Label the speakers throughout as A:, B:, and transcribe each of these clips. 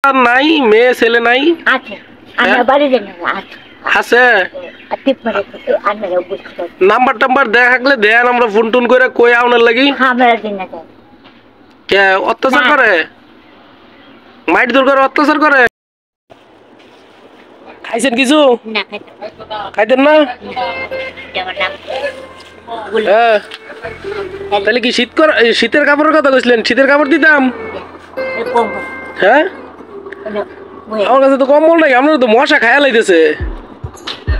A: নাই মেয়ে ছেলে নাই
B: আছে আমার বাড়ি দেন
A: আছে
B: টিপ মারে আনরা বুঝতে
A: নাম্বার টাম্বার দেখাকলে দেন আমরা ফোন টোন করে কই আউনার লাগি
B: আমরা দিন না
A: কে অত্যাচার করে মাইট দূর করে অত্যাচার করে খাইছেন কিছু
B: না
A: খাইতেন না হ্যাঁ তাহলে কি শীতের কাপড়ের কথা কইছিলেন শীতের কাপড় দিতাম হ্যাঁ আমার কাছে তো কম্বল নাই আপনার তো মশা খায়া লাইতেছে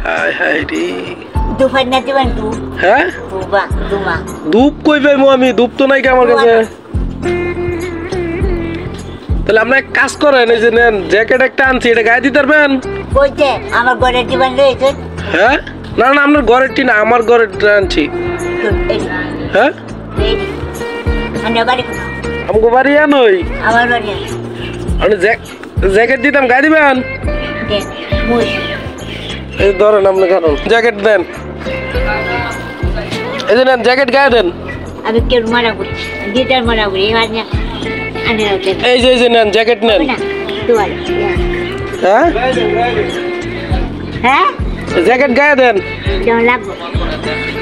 A: হায় হায় রে
B: দুফাই না দিবেন দু
A: হ্যাঁ ধূপ কই পাইমু আমি ধূপ তো নাই কি আমার কাছে তাহলে আপনি এক কাজ করেন এই যে নেন জ্যাকেট একটা আনছি এটা গায়ে দিতে পারবেন
B: কইতে আমার ঘরে দিবেন লইছে
A: হ্যাঁ না না আপনার ঘরেরটি না আমার ঘরেরটা আনছি হ্যাঁ
B: আনে বাড়ি
A: আমগো বাড়ি আনই
B: আমার বাড়ি
A: আপনি জ্যাকেট দিতাম গায়ে দিবেন
B: দেন মুই
A: এই ধরেন আপনি কারণ জ্যাকেট দেন এই যে নেন জ্যাকেট গায়ে দেন
B: আমি কেউ মারা করি গিটার মারা করি আনে
A: এই যে নেন জ্যাকেট নেন হ্যাঁ
B: হ্যাঁ
A: জ্যাকেট গায়ে দেন
B: যেমন লাগবো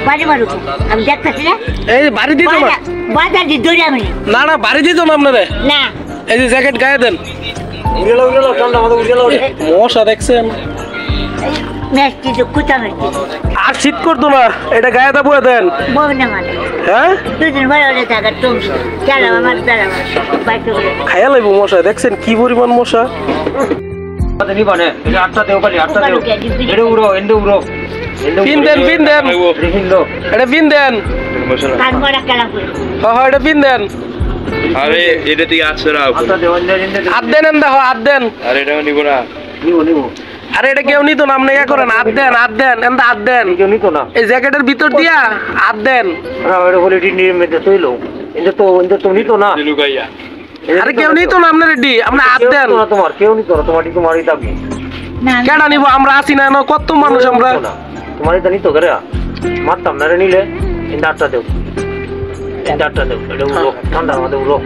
B: বাড়ি মারু আমি দেখতেছি না
A: এই বাড়ি দিত না
B: বাজার দিয়ে দৌড়ে আমি
A: না না বাড়ি দিত না আপনারে
B: না
A: এই যে জ্যাকেট গায়ে দেন মশা দেখছেন
B: মেস্টি তো কুচা মেস্টি
A: আর শীত করতো না এটা গায়ে দা বয়ে দেন
B: বউ না মানে
A: হ্যাঁ
B: দুদিন বড় হলে থাকার তুমি চালাম আমার চালাম বাইকে
A: খাইয়া লাইব মশা দেখছেন কি পরিমাণ মশা পিন দেন এটা পিন দেন এটা পিন দেন
C: আরে এটা তুই আচ্ছা রাখ
A: হাত দেন দেখো হাত দেন
C: আরে এটা নিব না
A: আরে এটা কেউ নিত না আপনি ইয়া করেন হাত দেন এন্দা হাত দেন
D: কেউ নিত না
A: এই জ্যাকেটের ভিতর দিয়া হাত দেন
D: এটা বলে নির্মিত তৈল এটা তো নিত না
C: লুকাইয়া
A: আরে কেউ নিত না আপনার রেডি আপনি হাত দেন
D: তোমার কেউ নিত না তোমারই দাবি
A: কেডা নিব আমরা আসি না কত মানুষ আমরা
D: তোমারই তো নিত করে মারতাম না রে নিলে আটটা দেব আটটা দেব এটা উড়ো ঠান্ডার মধ্যে উড়ো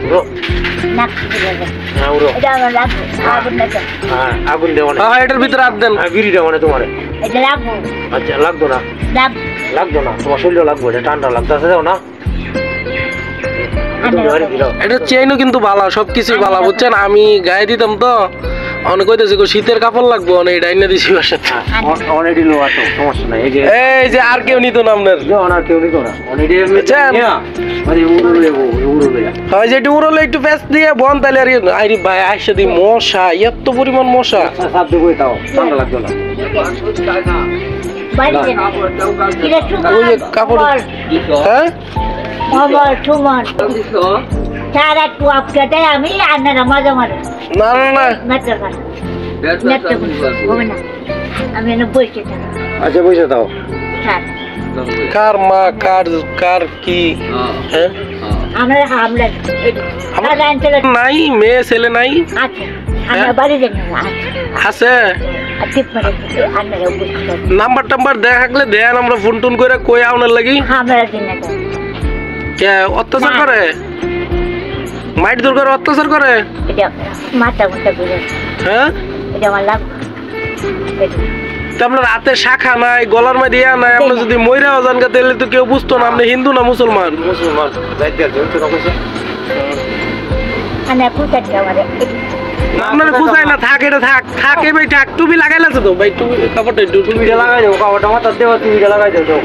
D: উড়ো হ্যাঁ উড়ো হ্যাঁ আগুন দেওয়া
A: হ্যাঁ এটার ভিতরে হাত দেন
D: বিড়ি দেওয়া মানে তোমার
B: এটা লাগবো
D: আচ্ছা লাগতো না তোমার শরীরও লাগবো এটা ঠান্ডা লাগতেছে দাও না
A: এটা চেইনও কিন্তু ভালো সবকিছুই ভালো বুঝছেন আমি গায়ে দিতাম তো অনেক কইতেছি শীতের কাপড় লাগবো অনেক এটা এনে দিছি বাসাতে
D: অনেকই লো আছে সমস্যা নাই
A: এই যে আর কেউ নিত না আপনার
D: না কেউ নিত না অনেকই
A: হয় যে একটু উড়লে একটু প্যাঁচ দিয়ে বন তাহলে আর আরে ভাই আইসা দি মশা এত পরিমাণ মশা
D: সাপ দেবো তাও ঠান্ডা লাগতো না
A: ওই যে কাপড় হ্যাঁ
B: আমি আন্নারা মজা মারে
A: না না না
B: আমি বসে
D: আচ্ছা বসে দাও
A: কার মা কার কি হ্যাঁ
B: আমরা হামলা
A: নাই মেয়ে ছেলে নাই
B: আছে আমার বাড়ি দেন
A: আছে নাম্বার টাম্বার দেখাকলে দেন আমরা ফোন টোন করে কই আউনার লাগি
B: আমরা দিন না
A: কে অত্যাচার করে মাইট দূর করে অত্যাচার করে
B: এটা মাথা মুটা করে
A: হ্যাঁ
B: এটা আমার লাভ
A: আপনার হাতে শাখা নাই গলার মধ্যে ইয়া নাই আমরা যদি মইরাও যান তাহলে তো কেউ বুঝতো না আপনি হিন্দু না মুসলমান আপনার খুঁজাই না থাক এটা থাক ভাই থাক টুপি লাগাইলাছে তো ভাই কাপড়টা
D: টুপিটা লাগাই দেবো কাপড়টা মাথার দেবো টুপিটা লাগাই দেবো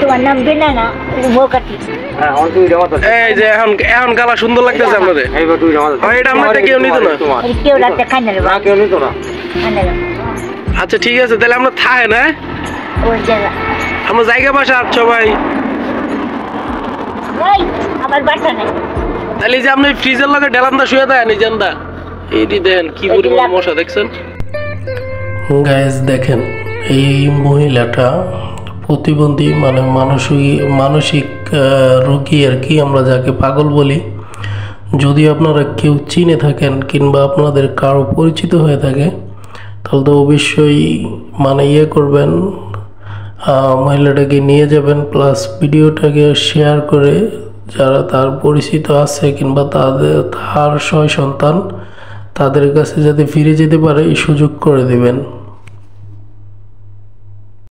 B: তোমার নাম বিনা না মোকাটি
A: এই যে এখন কালা সুন্দর লাগতেছে আপনাদের এটা আপনারটা কেউ নিত না
B: কেউ রাতে খাই না
D: কেউ নিত না
A: আচ্ছা ঠিক আছে তাহলে আমরা থাই না আমরা জায়গা বাসা আর সবাই
B: আমার বাসা নাই
A: তাহলে যে আপনি ফ্রিজের লগে ডেলান্দা শুয়ে দেন এই জানদা এইটি দেন কি পরিমাণ মশা দেখছেন গাইস দেখেন এই মহিলাটা প্রতিবন্ধী মানে মানসিক রোগী আর কি আমরা যাকে পাগল বলি যদি আপনারা কেউ চিনে থাকেন কিংবা আপনাদের কারো পরিচিত হয়ে থাকে তাহলে তো অবশ্যই মানে ইয়ে করবেন মহিলাটাকে নিয়ে যাবেন প্লাস ভিডিওটাকে শেয়ার করে যারা তার পরিচিত আছে কিংবা তার সয় সন্তান তাদের কাছে যাতে ফিরে যেতে পারে এই সুযোগ করে দিবেন।